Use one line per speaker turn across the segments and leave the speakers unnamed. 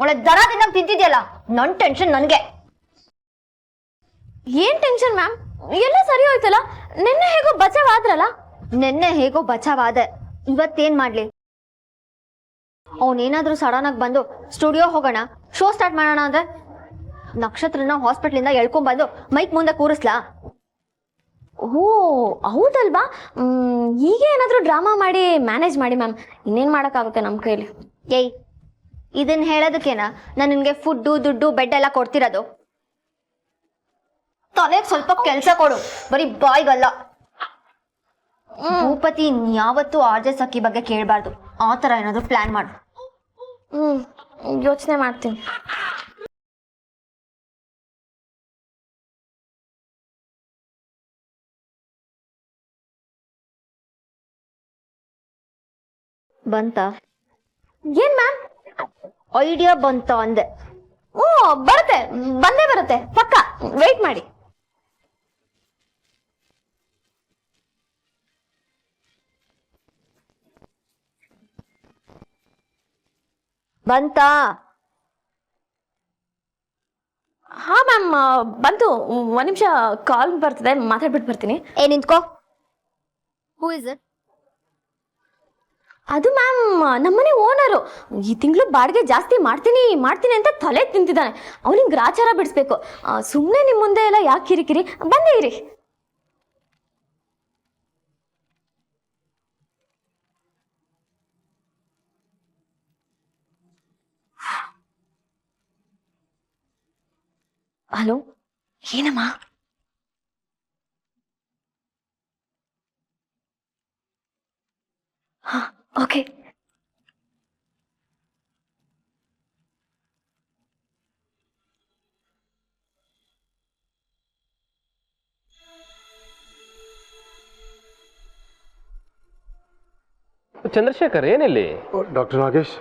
ಒಳ್ಳೆ ದರ ತಿನ್ನಕ್ ತಿಂತಿದ್ಯಲ್ಲ, ನನ್ ಟೆನ್ಷನ್ ನನ್ಗೆ.
ಏನ್ ಟೆನ್ಷನ್ ಮ್ಯಾಮ್? ಎಲ್ಲ ಸರಿ ಹೋಯ್ತಲ್ಲ, ನಿನ್ನೆ ಹೇಗೋ ಬಚಾವ್ ಆದ್ರಲ್ಲ.
ನಿನ್ನೆ ಹೇಗೋ ಬಚಾವಾದೆ, ಇವತ್ತೇನ್ ಮಾಡ್ಲಿ? ಅವನೇನಾದ್ರೂ ಸಡನ್ ಆಗಿ ಬಂದು ಸ್ಟುಡಿಯೋ ಹೋಗೋಣ, ಶೋ ಸ್ಟಾರ್ಟ್ ಮಾಡೋಣ ಅಂದ್ರೆ ನಕ್ಷತ್ರನ ಹಾಸ್ಪಿಟ್ಲಿಂದ ಎಳ್ಕೊಂಡ್ಬಂದು ಮೈಕ್ ಮುಂದೆ ಕೂರಿಸ್ಲಾ?
ಓ ಹೌದಲ್ವಾ? ಈಗ ಏನಾದ್ರೂ ಡ್ರಾಮಾ ಮಾಡಿ ಮ್ಯಾನೇಜ್ ಮಾಡಿ ಮ್ಯಾಮ್, ಇನ್ನೇನ್ ಮಾಡಕ್ಕಾಗುತ್ತೆ ನಮ್ಮ ಕೈಲಿ.
ಏಯ್, ಇದನ್ನ ಹೇಳೋದಕ್ಕೇನಾ ನಾನು ನಿನ್ಗೆ ಫುಡ್ಡು ದುಡ್ಡು ಬೆಡ್ ಎಲ್ಲ ಕೊಡ್ತಿರೋದು? ತಲೆಗೆ ಸ್ವಲ್ಪ ಕೆಲಸ ಕೊಡು, ಬರೀ ಬಾಯ್ಗಲ್ಲ. ಭೂಪತಿ ಯಾವತ್ತೂ ಆರ್ಜೆ ಸಖಿ ಬಗ್ಗೆ ಕೇಳಬಾರ್ದು, ಆ ಥರ ಏನಾದ್ರು ಪ್ಲಾನ್ ಮಾಡು.
ಯೋಚನೆ ಮಾಡ್ತೀನಿ.
ಬಂತ?
ಏನ್ ಮ್ಯಾಮ್?
ಐಡಿಯಾ ಬಂತ ಅಂದೆ.
ಓ ಬರುತ್ತೆ, ಬಂದೇ ಬರುತ್ತೆ ಪಕ್ಕ, ವೇಟ್ ಮಾಡಿ.
ಬಂತಾ?
ಹಾ ಮ್ಯಾಮ್ ಬಂತು. ಒಂದ್ ನಿಮಿಷ ಕಾಲ್ ಬರ್ತಿದೆ, ಮಾತಾಡ್ಬಿಟ್ಟು ಬರ್ತೀನಿ.
ನಿಂತ್ಕೋ. Who is it?
ಅದು ಮ್ಯಾಮ್ ನಮ್ಮನೆ ಓನರು. ಈ ತಿಂಗಳು ಬಾಡಿಗೆ ಜಾಸ್ತಿ ಮಾಡ್ತೀನಿ ಮಾಡ್ತೀನಿ ಅಂತ ತಲೆ ತಿಂತಿದ್ದಾನೆ. ಅವನಿಗೆ ಗ್ರಾಚಾರ ಬಿಡಿಸ್ಬೇಕು. ಸುಮ್ಮನೆ ನಿಮ್ಮ ಮುಂದೆ ಎಲ್ಲ ಯಾಕೆ ಕಿರಿಕಿರಿ, ಬಂದೇ ಇರಿ. ಹಲೋ, ಏನಮ್ಮ? ಹಾ ಓಕೆ.
ಚಂದ್ರಶೇಖರ್ ಏನಿಲ್ಲಿ?
ಡಾಕ್ಟರ್ ನಾಗೇಶ್,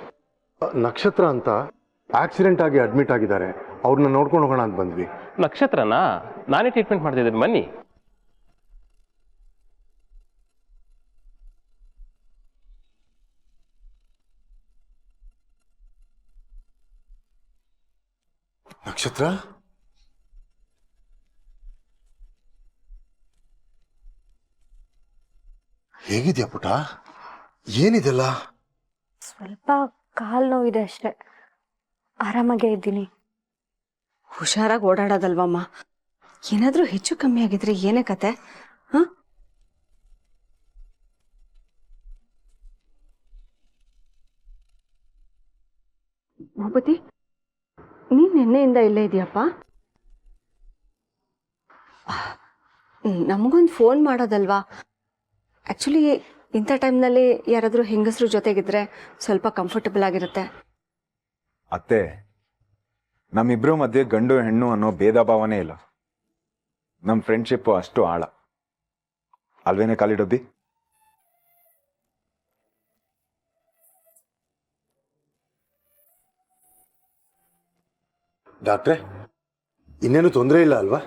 ನಕ್ಷತ್ರ ಅಂತ ಆಕ್ಸಿಡೆಂಟ್ ಆಗಿ ಅಡ್ಮಿಟ್ ಆಗಿದ್ದಾರೆ, ಅವ್ರನ್ನ ನೋಡ್ಕೊಂಡು ಹೋಗೋಣ ಅಂತ ಬಂದ್ವಿ.
ನಕ್ಷತ್ರನಾ? ನಾನೇ ಟ್ರೀಟ್ಮೆಂಟ್ ಮಾಡ್ತಿದ್ದೀನಿ, ಬನ್ನಿ.
ನಕ್ಷತ್ರ, ಹೇಗಿದ್ಯಾ ಪುಟ? ಏನಿದೆಲ್ಲ?
ಸ್ವಲ್ಪ ಕಾಲು ನೋವಿದೆ ಅಷ್ಟೇ, ಆರಾಮಾಗೇ ಇದ್ದೀನಿ.
ಹುಷಾರಾಗಿ ಓಡಾಡೋದಲ್ವಮ್ಮ? ಏನಾದರೂ ಹೆಚ್ಚು ಕಮ್ಮಿ ಆಗಿದ್ರೆ ಏನೇ ಕತೆ? ಹಾಂ, ಭೂಪತಿ, ನೀನು ನಿನ್ನೆಯಿಂದ ಇಲ್ಲೇ ಇದೆಯಪ್ಪ? ನಮಗೊಂದು ಫೋನ್ ಮಾಡೋದಲ್ವಾ? ಆ್ಯಕ್ಚುಲಿ ಇಂಥ ಟೈಮ್ನಲ್ಲಿ ಯಾರಾದರೂ ಹೆಂಗಸರು ಜೊತೆಗಿದ್ರೆ ಸ್ವಲ್ಪ ಕಂಫರ್ಟಬಲ್ ಆಗಿರುತ್ತೆ.
ಅತ್ತೆ, ನಮ್ಮಿಬ್ರು ಮಧ್ಯೆ ಗಂಡು ಹೆಣ್ಣು ಅನ್ನೋ ಭೇದ ಭಾವನೆ ಇಲ್ಲ. ನಮ್ಮ ಫ್ರೆಂಡ್ಶಿಪ್ಪು ಅಷ್ಟು ಆಳ ಅಲ್ವೇನೆ ಕಾಲಿಡಬ್ಬಿ?
ಡಾಕ್ಟ್ರೆ, ಇನ್ನೇನು ತೊಂದರೆ ಇಲ್ಲ ಅಲ್ವಾ?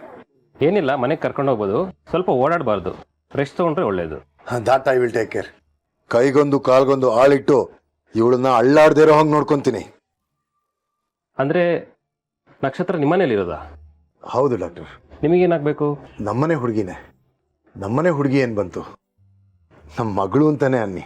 ಏನಿಲ್ಲ, ಮನೆಗೆ ಕರ್ಕೊಂಡು ಹೋಗ್ಬೋದು. ಸ್ವಲ್ಪ ಓಡಾಡಬಾರ್ದು, ರೆಸ್ಟ್ ತಗೊಂಡ್ರೆ ಒಳ್ಳೇದು.
ದಾಟ್ ಐ ವಿಲ್ ಟೇಕ್ ಕೇರ್. ಕೈಗೊಂದು ಕಾಲ್ಗೊಂದು ಆಳಿಟ್ಟು ಇವಳನ್ನ ಅಳ್ಳಾಡ್ದೇ ಇರೋ ಹಂಗೆ ನೋಡ್ಕೊಂತೀನಿ.
ಅಂದ್ರೆ ನಕ್ಷತ್ರ ನಿಮ್ಮನೇಲಿರೋದಾ?
ಹೌದು ಡಾಕ್ಟರ್.
ನಿಮಗೇನಾಗಬೇಕು?
ನಮ್ಮನೆ ಹುಡುಗಿನೇ. ನಮ್ಮನೆ ಹುಡುಗಿ ಏನು ಬಂತು, ನಮ್ಮ ಮಗಳು ಅಂತಾನೆ ಅನ್ನಿ.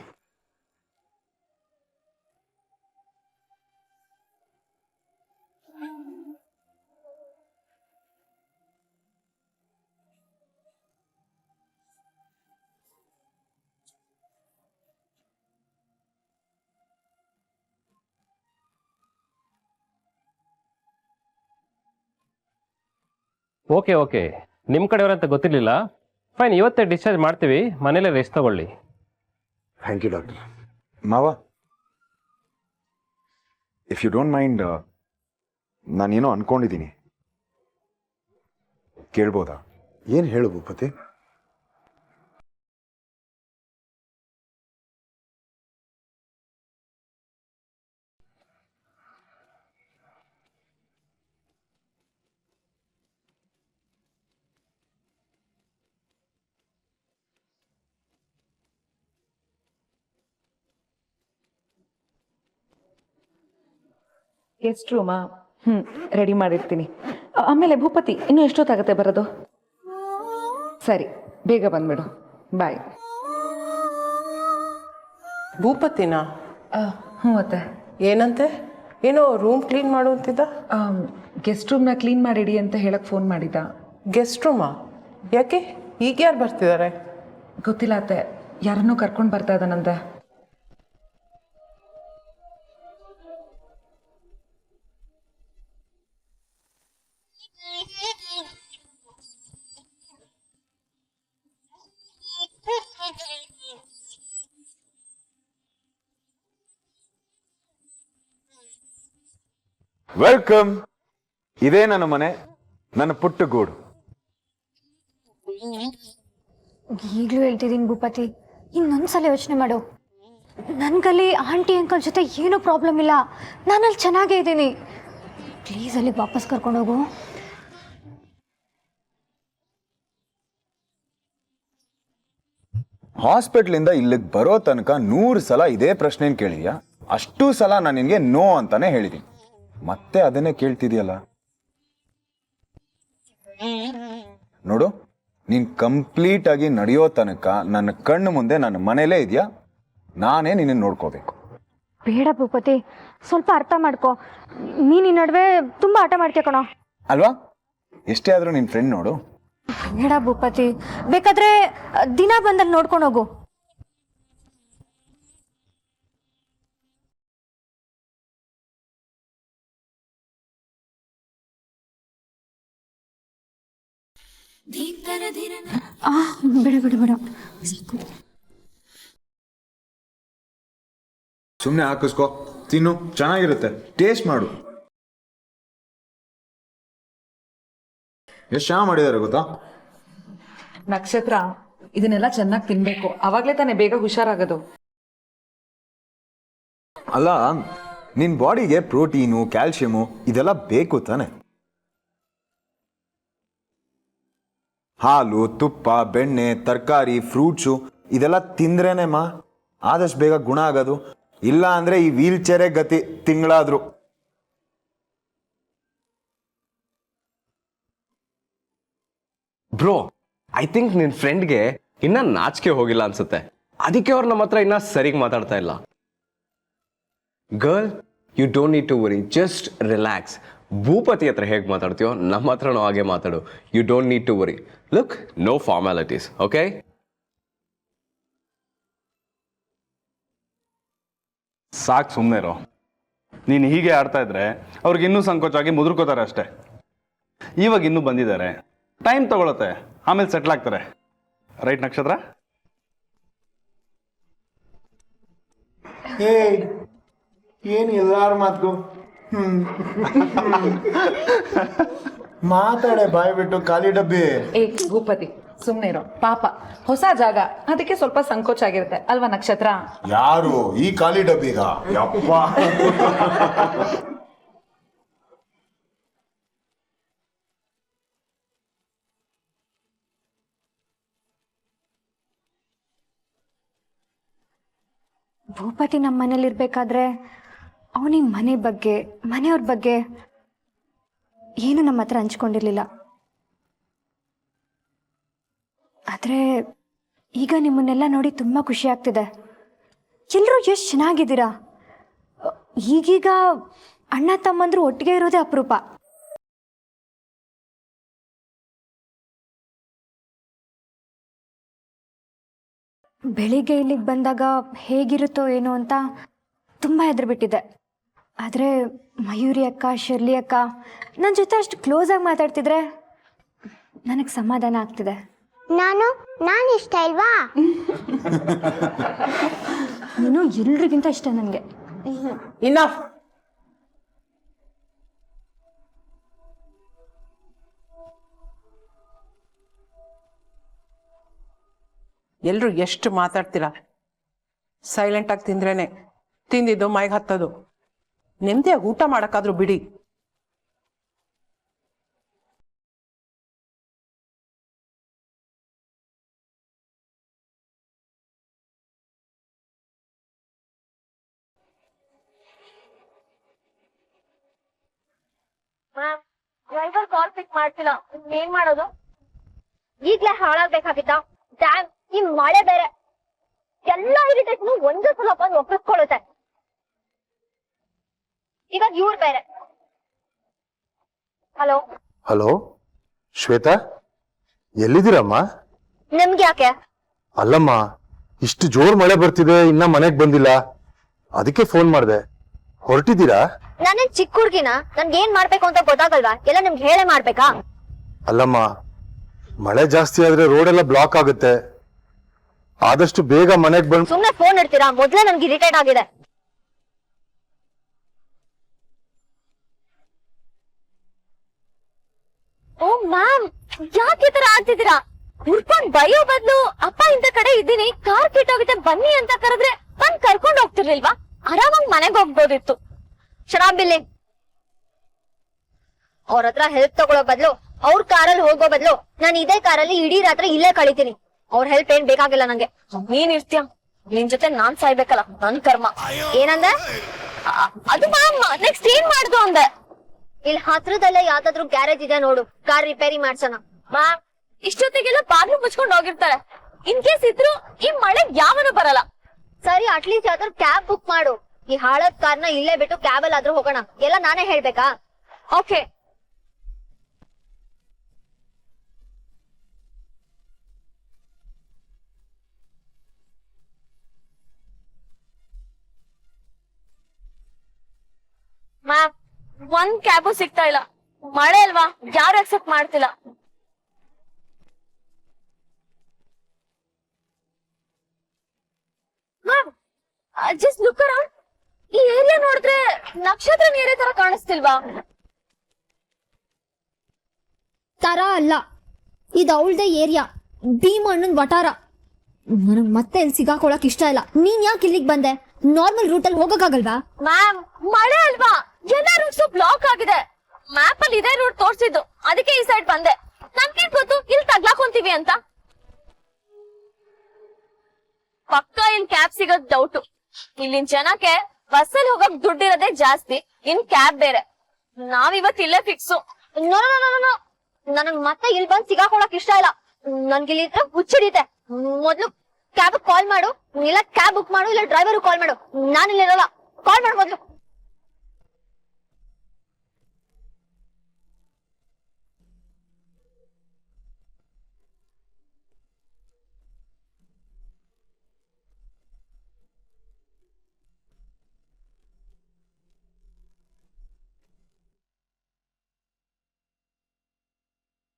ಓಕೆ ಓಕೆ, ನಿಮ್ಮ ಕಡೆಯವರಂತ ಗೊತ್ತಿರಲಿಲ್ಲ. ಫೈನ್, ಇವತ್ತೇ ಡಿಸ್ಚಾರ್ಜ್ ಮಾಡ್ತೀವಿ, ಮನೇಲೆ ರೆಸ್ಟ್ ತಗೊಳ್ಳಿ.
Thank you doctor.
ಮಾವ, ಇಫ್ ಯು ಡೋಂಟ್ ಮೈಂಡ್, ನಾನೇನೋ ಅನ್ಕೊಂಡಿದ್ದೀನಿ, ಕೇಳ್ಬೋದಾ?
ಏನು ಹೇಳು ಭೂಪತಿ?
ಗೆಸ್ಟ್ ರೂಮಾ ರೆಡಿ ಮಾಡಿರ್ತೀನಿ. ಆಮೇಲೆ ಭೂಪತಿ ಇನ್ನೂ ಎಷ್ಟೊತ್ತಾಗತ್ತೆ ಬರೋದು? ಸರಿ, ಬೇಗ ಬಂದ್ಬಿಡು. ಬಾಯ್.
ಭೂಪತಿನಾ?
ಹ್ಞೂ ಅತ್ತೆ.
ಏನಂತೆ? ಏನೋ ರೂಮ್ ಕ್ಲೀನ್ ಮಾಡು ಅಂತಿದ್ದ.
ಗೆಸ್ಟ್ ರೂಮ್ನ ಕ್ಲೀನ್ ಮಾಡಿಡಿ ಅಂತ ಹೇಳಕ್ಕೆ ಫೋನ್ ಮಾಡಿದ್ದ.
ಗೆಸ್ಟ್ ರೂಮಾ? ಯಾಕೆ? ಈಗ ಯಾರು ಬರ್ತಿದ್ದಾರೆ?
ಗೊತ್ತಿಲ್ಲ ಅತ್ತೆ, ಯಾರನ್ನೂ ಕರ್ಕೊಂಡು ಬರ್ತಾ ಇದ್ದಾನಂತೆ.
ವೆಲ್ಕಮ್. ಇದೇ ನನ್ನ ಮನೆ, ನನ್ನ ಪುಟ್ಟ ಗೂಡು.
ಈಗಲೂ ಹೇಳ್ತಿದ್ದೀನಿ ಭೂಪತಿ, ಇನ್ನೊಂದ್ಸಲ ಯೋಚನೆ ಮಾಡು. ನನ್ಗಲ್ಲಿ ಆಂಟಿ ಅಂಕಲ್ ಜೊತೆ ಏನೂ ಪ್ರಾಬ್ಲಮ್ ಇಲ್ಲ, ನಾನಲ್ಲಿ ಚೆನ್ನಾಗೇ ಇದ್ದೀನಿ. ಪ್ಲೀಸ್ ಅಲ್ಲಿ ವಾಪಸ್ ಕರ್ಕೊಂಡೋಗು.
ಹಾಸ್ಪಿಟ್ಲಿಂದ ಇಲ್ಲಿಗೆ ಬರೋ ತನಕ 100 ಸಲ ಇದೇ ಪ್ರಶ್ನೆನ ಕೇಳಿದ್ಯಾ? ಅಷ್ಟು ಸಲ ನಾನು ನಿನಗೆ ನೋ ಅಂತಾನೆ ಹೇಳಿದ್ದೀನಿ, ಮತ್ತೆ ಅದನ್ನೇ ಕೇಳ್ತಿದ್ಯಲ್ಲ. ನೋಡು, ನೀನ್ ಕಂಪ್ಲೀಟ್ ಆಗಿ ನಡೆಯೋ ತನಕ ನನ್ನ ಕಣ್ಣು ಮುಂದೆ ನನ್ನ ಮನೇಲೇ ಇದೆಯಾ, ನಾನೇ ನಿನ್ನ ನೋಡ್ಕೋಬೇಕು.
ಬೇಡ ಭೂಪತಿ, ಸ್ವಲ್ಪ ಅರ್ಥ ಮಾಡ್ಕೊ. ನೀನ್ ಈ ನಡುವೆ ತುಂಬಾ ಆಟ ಮಾಡ್ತೀಯ ಕಣೋ.
ಅಲ್ವಾ? ಎಷ್ಟೇ ಆದ್ರೂ ನಿನ್ ಫ್ರೆಂಡ್ ನೋಡು.
ಬೇಡ ಭೂಪತಿ, ಬೇಕಾದ್ರೆ ದಿನ ಬಂದಲ್ಲಿ ನೋಡ್ಕೊಂಡು ಹೋಗು. ಬಿಡು ಬಿಡು ಬಿಡು,
ಸುಮ್ಮನೆ ಹಾಕಿಸ್ಕೋ, ತಿನ್ನು, ಚೆನ್ನಾಗಿರುತ್ತೆ, ಟೇಸ್ಟ್ ಮಾಡು. ಎಷ್ಟು ಚೆನ್ನಾಗಿ ಮಾಡಿದ್ದಾರೆ ಗೊತ್ತಾ?
ನಕ್ಷತ್ರ, ಇದನ್ನೆಲ್ಲ ಚೆನ್ನಾಗಿ ತಿನ್ಬೇಕು, ಅವಾಗಲೇ ತಾನೇ ಬೇಗ ಹುಷಾರಾಗೋದು.
ಅಲ್ಲ, ನಿನ್ ಬಾಡಿಗೆ ಪ್ರೋಟೀನು, ಕ್ಯಾಲ್ಸಿಯಮು ಇದೆಲ್ಲ ಬೇಕು ತಾನೆ? ಹಾಲು, ತುಪ್ಪ, ಬೆಣ್ಣೆ, ತರಕಾರಿ, ಫ್ರೂಟ್ಸು ಇದೆಲ್ಲ ತಿಂದ್ರೇನೆಮ್ಮ ಆದಷ್ಟು ಬೇಗ ಗುಣ ಆಗೋದು. ಇಲ್ಲ ಅಂದ್ರೆ ಈ ವೀಲ್ ಚೇರೇ ಗತಿ ತಿಂಗಳಾದ್ರು.
ಬ್ರೋ, ಐ ಥಿಂಕ್ ನಿನ್ ಫ್ರೆಂಡ್ಗೆ ಇನ್ನ ನಾಚಿಕೆ ಹೋಗಿಲ್ಲ ಅನ್ಸುತ್ತೆ, ಅದಕ್ಕೆ ಅವ್ರು ನಮ್ಮ ಹತ್ರ ಇನ್ನ ಸರಿಗ್ ಮಾತಾಡ್ತಾ ಇಲ್ಲ. Girl, you don't need to worry, just relax. Bhupathi ಹತ್ರ ಹೇಗೆ ಮಾತಾಡ್ತೀಯೋ ನಮ್ಮ ಹತ್ರನೂ ಹಾಗೆ ಮಾತಾಡು. You don't need to worry. Look, no formalities, okay?
ಸಾಕು, ಸುಮ್ಮನೆ ಇರೋ. ನೀನು ಹೀಗೆ ಆಡ್ತಾ ಇದ್ರೆ ಅವ್ರಿಗೆ ಇನ್ನೂ ಸಂಕೋಚವಾಗಿ ಮುದುರ್ಕೋತಾರೆ ಅಷ್ಟೇ. ಇವಾಗ ಇನ್ನೂ ಬಂದಿದ್ದಾರೆ, ಟೈಮ್ ತಗೊಳತ್ತೆ, ಆಮೇಲೆ ಸೆಟ್ಲ್ ಆಗ್ತಾರೆ. ರೈಟ್ ನಕ್ಷತ್ರ?
ಏನು ಎಲ್ಲಾರು ಮಾತು ಮಾತಾಡೆ, ಬಾಯ್ ಬಿಟ್ಟು ಖಾಲಿ ಡಬ್ಬಿ.
ಏ ಭೂಪತಿ, ಸುಮ್ಮನೆ ಇರೋ. ಪಾಪ ಹೊಸ ಜಾಗ, ಅದಕ್ಕೆ ಸ್ವಲ್ಪ ಸಂಕೋಚ ಆಗಿರುತ್ತೆ ಅಲ್ವಾ ನಕ್ಷತ್ರ?
ಯಾರು ಈ ಖಾಲಿ ಡಬ್ಬಿಗ? ಯಪ್ಪ,
ಭೂಪತಿ ನಮ್ಮ ಮನೇಲಿ ಇರ್ಬೇಕಾದ್ರೆ ಅವನಿಗೆ ಮನೆ ಬಗ್ಗೆ, ಮನೆಯವ್ರ ಬಗ್ಗೆ ಏನು ನಮ್ಮ ಹತ್ರ ಹಂಚ್ಕೊಂಡಿರ್ಲಿಲ್ಲ. ಆದರೆ ಈಗ ನಿಮ್ಮನ್ನೆಲ್ಲ ನೋಡಿ ತುಂಬ ಖುಷಿ ಆಗ್ತಿದೆ. ಎಲ್ಲರೂ ಎಷ್ಟು ಚೆನ್ನಾಗಿದ್ದೀರಾ. ಈಗೀಗ ಅಣ್ಣ ತಮ್ಮಂದ್ರು ಒಟ್ಟಿಗೆ ಇರೋದೇ ಅಪರೂಪ. ಬೆಳಿಗ್ಗೆ ಇಲ್ಲಿಗೆ ಬಂದಾಗ ಹೇಗಿರುತ್ತೋ ಏನೋ ಅಂತ ತುಂಬ ಹೆದರ್ಬಿಟ್ಟಿದ್ದೆ. ಆದರೆ ಮಯೂರಿ ಅಕ್ಕ, ಶರ್ಲಿ ಅಕ್ಕ ನನ್ನ ಜೊತೆ ಅಷ್ಟು ಕ್ಲೋಸಾಗಿ ಮಾತಾಡ್ತಿದ್ರೆ ನನಗೆ ಸಮಾಧಾನ ಆಗ್ತಿದೆ.
ನಾನು ಇಷ್ಟ ಇಲ್ವಾ?
ನೀನು ಎಲ್ರಿಗಿಂತ ಇಷ್ಟ ನನಗೆ.
ಇನಫ್. ಎಲ್ಲರೂ ಎಷ್ಟು ಮಾತಾಡ್ತೀರಾ? ಸೈಲೆಂಟಾಗಿ ತಿಂದ್ರೇನೆ ತಿಂದಿದ್ದು ಮೈಗೆ ಹತ್ತದು. ನೆಮ್ಮದಿಯಾಗಿ ಊಟ ಮಾಡೋಕ್ಕಾದ್ರೂ ಬಿಡಿ.
ಡ್ರೈವರ್ ಕಾಲ್ ಪಿಕ್ ಮಾಡ್ತಿಲ್ಲ, ಏನ್ ಮಾಡೋದು? ಈಗ್ಲೇ ಹಾಳಾಗ್ಬೇಕಾಗಿತ್ತ? ಡ್ಯಾಮ್, ಈ ಮಳೆ ಬೇರೆ, ಎಲ್ಲ ಇರಿಟೇಷನ್ ಒಂದೇ ಸಲ ಬಂದು ಒಪ್ಪಿಸ್ಕೊಳ್ಳುತ್ತೆ. ಇವಾಗ ಇವ್ರು ಬೇರೆ. ಹಲೋ
ಹಲೋ ಶ್ವೇತಾ, ಎಲ್ಲಿದ್ದೀರಮ್ಮ?
ನಿಮ್ಗೆ ಯಾಕೆ?
ಅಲ್ಲಮ್ಮ, ಇಷ್ಟು ಜೋರ್ ಮಳೆ ಬರ್ತಿದೆ, ಇನ್ನ ಮನೆಗ್ ಬಂದಿಲ್ಲ, ಅದಕ್ಕೆ ಫೋನ್ ಮಾಡ್ದೆ. ಹೊರಟಿದ್ದೀರಾ?
ನಾನೇನ್ ಚಿಕ್ಕ ಹುಡ್ಗಿನ? ನನ್ಗೆ ಏನ್ ಮಾಡ್ಬೇಕು ಅಂತ ಗೊತ್ತಾಗಲ್ವಾ? ಎಲ್ಲ ನಿಮ್ಗೆ ಹೇಳೇ ಮಾಡ್ಬೇಕಾ?
ಅಲ್ಲಮ್ಮ, ಮಳೆ ಜಾಸ್ತಿ ಆದ್ರೆ ರೋಡ್ ಎಲ್ಲ ಬ್ಲಾಕ್ ಆಗುತ್ತೆ, ಆದಷ್ಟು ಬೇಗ ಮನೆಗ್ ಬಂದ್.
ಸುಮ್ನೆ ಫೋನ್ ಇಡ್ತೀರಾ? ಮೊದ್ಲೇ ನನ್ಗೆ ಇರಿಟೇಟ್ ಆಗಿದೆ. ಓ ಮ್ಯಾಮ್, ಯಾಕೆ ಈ ತರ ಆಡ್ತಿದ್ದೀರಾ? ಹುಡ್ಕೊಂಡ್ ಬೈಯೋ ಬದ್ಲು ಅಪ್ಪ ಇಂತ ಕಡೆ ಇದ್ದೀನಿ, ಕಾರ್ ಕೆಟ್ಟೋಗುತ್ತೆ ಬನ್ನಿ ಅಂತ ಕರೆದ್ರೆ ಬಂದ್ ಕರ್ಕೊಂಡ್ ಹೋಗ್ತಿರ್ಲಿಲ್ವಾ? ಆರಾಮಾಗಿ ಮನೆಗ್ ಹೋಗ್ಬೋದಿತ್ತು. ಶರಾಬಿಲ್ಲಿ, ಅವ್ರ ಹತ್ರ ಹೆಲ್ಪ್ ತಗೊಳ್ಳೋ ಬದ್ಲು ಅವ್ರ ಕಾರಲ್ಲಿ ಹೋಗೋ ಬದ್ಲು ನಾನು ಇದೇ ಕಾರಲ್ಲಿ ಇಡೀ ರಾತ್ರಿ ಇಲ್ಲೇ ಕಳಿತೀನಿ. ಅವ್ರ ಹೆಲ್ಪ್ ಏನ್ ಬೇಕಾಗಿಲ್ಲ ನಂಗೆ. ನೀನ್ ಇರ್ತೀಯ, ನಿನ್ ಜೊತೆ ನಾನ್ ಸಾಯ್ಬೇಕಲ್ಲ, ನನ್ ಕರ್ಮ. ಏನಂದೆ? ಅದು ಮ್ಯಾಮ್, ನೆಕ್ಸ್ಟ್ ಏನ್ ಮಾಡ್ದು ಅಂದೆ. ಇಲ್ಲಿ ಹತ್ರದಲ್ಲೇ ಯಾವ್ದಾದ್ರು ಗ್ಯಾರೇಜ್ ಇದೆ ನೋಡು, ಕಾರ್ ರಿಪೇರಿ ಮಾಡ್ಸೋಣ. ಮ್ಯಾಮ್, ಇಷ್ಟೊತ್ತಿಗೆಲ್ಲ ಬಾಗ್ಲು ಮುಚ್ಕೊಂಡ್ ಹೋಗಿರ್ತಾರೆ. ಇನ್ ಕೇಸ್ ಇದ್ರು ಈ ಮಳೆ ಯಾವನು ಬರಲ್ಲ. ಸರಿ, ಅಟ್ಲೀಸ್ಟ್ ಯಾವ್ದಾದ್ರು ಕ್ಯಾಬ್ ಬುಕ್ ಮಾಡು. ಈ ಹಾಳದ್ ಕಾರ್ನ ಇಲ್ಲೇ ಬಿಟ್ಟು ಕ್ಯಾಬಲ್ ಆದ್ರೂ ಹೋಗೋಣ. ಎಲ್ಲ ನಾನೇ ಹೇಳ್ಬೇಕಾ? ಓಕೆ. ಮ್ಯಾಮ್, ಒಂದ್ ಕ್ಯಾಬು ಸಿಗ್ತಾ ಇಲ್ಲ. ಮಳೆ ಅಲ್ವಾ, ಯಾರು ಅಕ್ಸೆಪ್ಟ್ ಮಾಡ್ತಿಲ್ಲ. Ma'am, just look around. ಈ ಏರಿಯಾ ನೋಡಿದ್ರೆ ನಕ್ಷತ್ರ ಏರಿಯಾ ತರ ಕಾಣಿಸ್ತಿಲ್ವಾ?
ತರ ಅಲ್ಲ, ಇದು ಅವಳ್ದೇ ಏರಿಯಾ, ಭೀಮಣ್ಣನ್ ವಟಾರ. ನನಗ್ ಮತ್ತೆ ಇಲ್ಲಿ ಸಿಗಾಕೊಳಕ್ ಇಷ್ಟ ಇಲ್ಲ. ನೀನ್ ಯಾಕೆ ಇಲ್ಲಿಗೆ ಬಂದೆ? ನಾರ್ಮಲ್ ರೂಟ್ ಅಲ್ಲಿ ಹೋಗಕ್ಕಾಗಲ್ವಾ?
ಮ್ಯಾಮ್, ಮಳೆ ಅಲ್ವಾ, ಎಲ್ಲ ರೂಟ್ಸ್ ಬ್ಲಾಕ್ ಆಗಿದೆ. ಮ್ಯಾಪ್ ಅಲ್ಲಿ ಇದೇ ರೂಟ್ ತೋರ್ಸಿದ್ದು, ಅದಕ್ಕೆ ಈ ಸೈಡ್ ಬಂದೆ. ನನ್ಗೇನ್ ಗೊತ್ತು ಇಲ್ಲಿ ತಗ್ಲಾಕೊಂತೀವಿ ಅಂತ. ಪಕ್ಕ ಇಲ್ಲಿ ಕ್ಯಾಬ್ ಸಿಗೋದ್ ಡೌಟು. ಇಲ್ಲಿನ ಜನಕ್ಕೆ ಬಸ್ಸಲ್ಲಿ ಹೋಗಕ್ ದುಡ್ಡಿರೋದೇ ಜಾಸ್ತಿ, ಇನ್ ಕ್ಯಾಬ್ ಬೇರೆ. ನಾವಿವತ್ ಇಲ್ಲೇ ಫಿಕ್ಸು. ನನಗ್ ಮತ್ತೆ ಇಲ್ಲಿ ಬಂದ್ ಸಿಗಾಕೊಳಕ್ ಇಷ್ಟ ಇಲ್ಲ. ನನ್ಗೆ ಇಲ್ಲಿ ಹುಚ್ಚಿಡಿತೆ. ಮೊದ್ಲು ಕ್ಯಾಬ್ ಕಾಲ್ ಮಾಡು, ಇಲ್ಲ ಕ್ಯಾಬ್ ಬುಕ್ ಮಾಡು, ಇಲ್ಲ ಡ್ರೈವರ್ ಕಾಲ್ ಮಾಡು. ನಾನಿಲ್ಲಿರಲ್ಲ. ಕಾಲ್ ಮಾಡು ಮೊದ್ಲು.